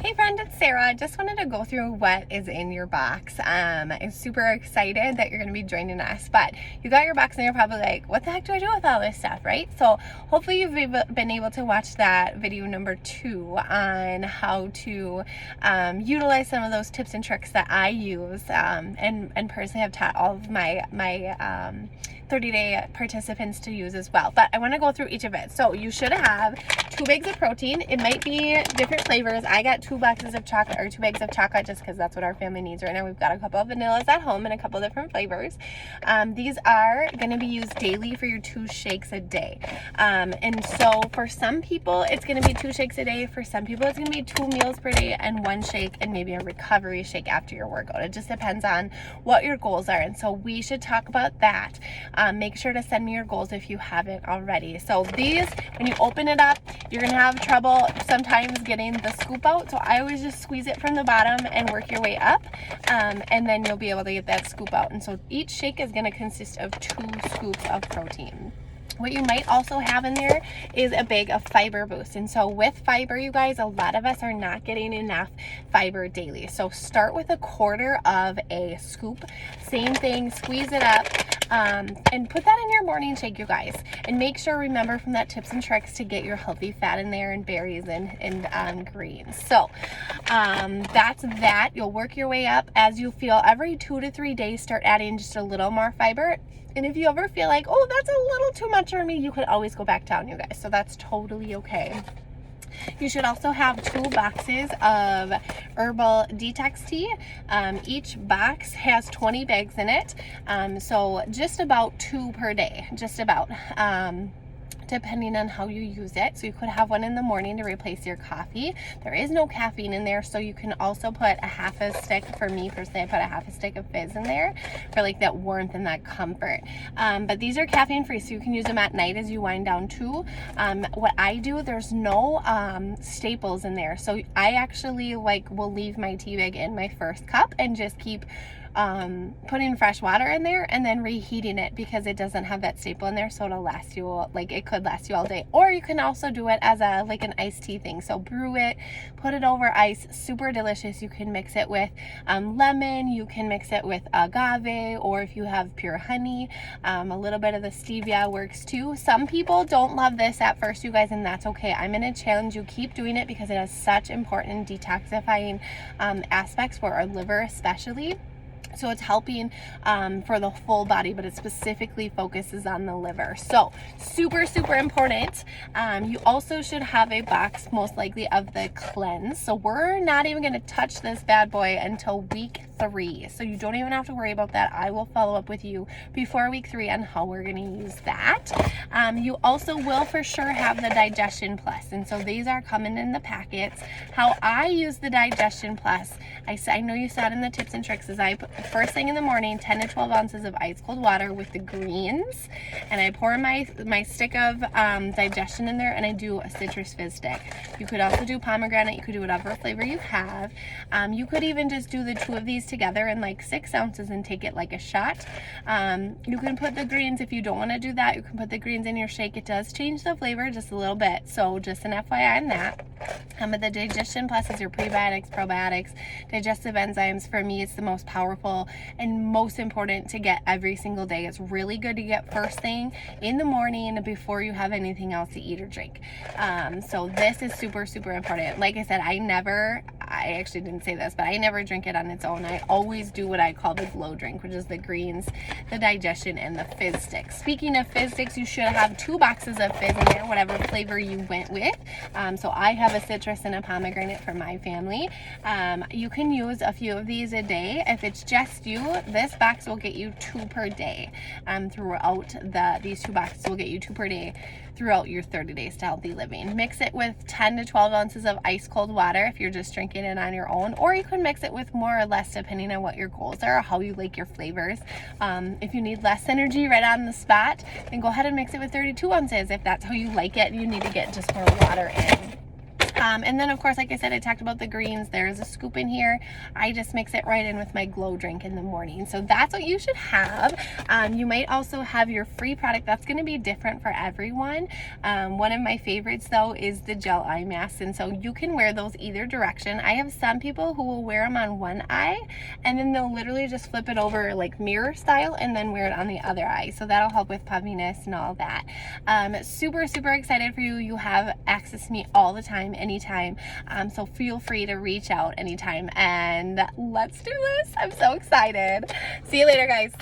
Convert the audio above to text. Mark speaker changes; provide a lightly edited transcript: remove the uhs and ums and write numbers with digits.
Speaker 1: Hey friend, it's Sarah. Just wanted to go through what is in your box. I'm super excited that you're going to be joining us, but you got your box and you're probably like, what the heck do I do with all this stuff, right? So hopefully you've been able to watch that video number 2 on how to utilize some of those tips and tricks that I use and personally have taught all of my 30-day participants to use as well. But I want to go through each of it. So you should have 2 bags of protein. It might be different flavors. I got 2 boxes of chocolate, or 2 bags of chocolate, just because that's what our family needs right now. We've got a couple of vanillas at home and a couple different flavors. These are going to be used daily for your 2 shakes a day. And so for some people, it's going to be 2 shakes a day. For some people, it's going to be 2 meals per day and 1 shake and maybe a recovery shake after your workout. It just depends on what your goals are. And so we should talk about that. Make sure to send me your goals if you haven't already. So these, when you open it up, you're going to have trouble sometimes getting the scoop out. So I always just squeeze it from the bottom and work your way up. And then you'll be able to get that scoop out. And so each shake is going to consist of 2 scoops of protein. What you might also have in there is a bag of fiber boost. And so with fiber, you guys, a lot of us are not getting enough fiber daily. So start with 1/4 of a scoop. Same thing, squeeze it up. And put that in your morning shake, you guys. And make sure, remember from that tips and tricks, to get your healthy fat in there and berries and greens. So that's that. You'll work your way up as you feel. Every 2 to 3 days, start adding just a little more fiber. And if you ever feel like, oh, that's a little too much for me, you could always go back down, you guys. So that's totally okay. You should also have 2 boxes of herbal detox tea. Each box has 20 bags in it. So just about 2 per day, just about. Depending on how you use it. So you could have one in the morning to replace your coffee. There is no caffeine in there, so you can also put a half a stick. For me personally, I put a half a stick of fizz in there for like that warmth and that comfort. But these are caffeine free, so you can use them at night as you wind down too. What I do, there's no staples in there, so I actually will leave my tea bag in my first cup and just keep putting fresh water in there and then reheating it, because it doesn't have that staple in there, so it'll last you, it could last you all day. Or you can also do it as an iced tea thing. So brew it, put it over ice, super delicious. You can mix it with lemon, you can mix it with agave, or if you have pure honey, a little bit of the stevia works too. Some people don't love this at first, you guys, and that's okay. I'm going to challenge you, keep doing it, because it has such important detoxifying aspects for our liver especially. So it's helping for the full body, but it specifically focuses on the liver. So super, super important. You also should have a box, most likely, of the cleanse. So we're not even going to touch this bad boy until week 3. So you don't even have to worry about that. I will follow up with you before week 3 on how we're going to use that. You also will for sure have the Digestion Plus. And so these are coming in the packets. How I use the Digestion Plus, I know you saw it in the tips and tricks, is I put first thing in the morning 10 to 12 ounces of ice cold water with the greens, and I pour my stick of digestion in there, and I do a citrus fizz stick. You could also do pomegranate. You could do whatever flavor you have. You could even just do the 2 of these together in 6 ounces and take it like a shot. You can put the greens, if you don't want to do that, you can put the greens in your shake. It does change the flavor just a little bit, so just an FYI on that. But the Digestion Plus is your prebiotics, probiotics, digestive enzymes. For me, it's the most powerful and most important to get every single day. It's really good to get first thing in the morning before you have anything else to eat or drink. So this is super, super important. Like I said, I actually didn't say this, but I never drink it on its own. I always do what I call the glow drink, which is the greens, the digestion, and the fizz sticks. Speaking of fizz sticks, you should have 2 boxes of fizz in there, whatever flavor you went with. So I have a citrus and a pomegranate for my family. You can use a few of these a day. If it's just you, this box will get you 2 per day. Throughout these 2 boxes will get you 2 per day throughout your 30 days to healthy living. Mix it with 10 to 12 ounces of ice cold water if you're just drinking it on your own, or you can mix it with more or less depending on what your goals are or how you like your flavors. If you need less energy right on the spot, then go ahead and mix it with 32 ounces if that's how you like it and you need to get just more water in. And then of course, like I said, I talked about the greens. There is a scoop in here. I just mix it right in with my glow drink in the morning. So that's what you should have. You might also have your free product. That's going to be different for everyone. One of my favorites though is the gel eye masks, and so you can wear those either direction. I have some people who will wear them on one eye and then they'll literally just flip it over like mirror style and then wear it on the other eye. So that'll help with puffiness and all that. Super excited for you. You have access to me all the time, anytime. So feel free to reach out anytime, and let's do this. I'm so excited. See you later, guys.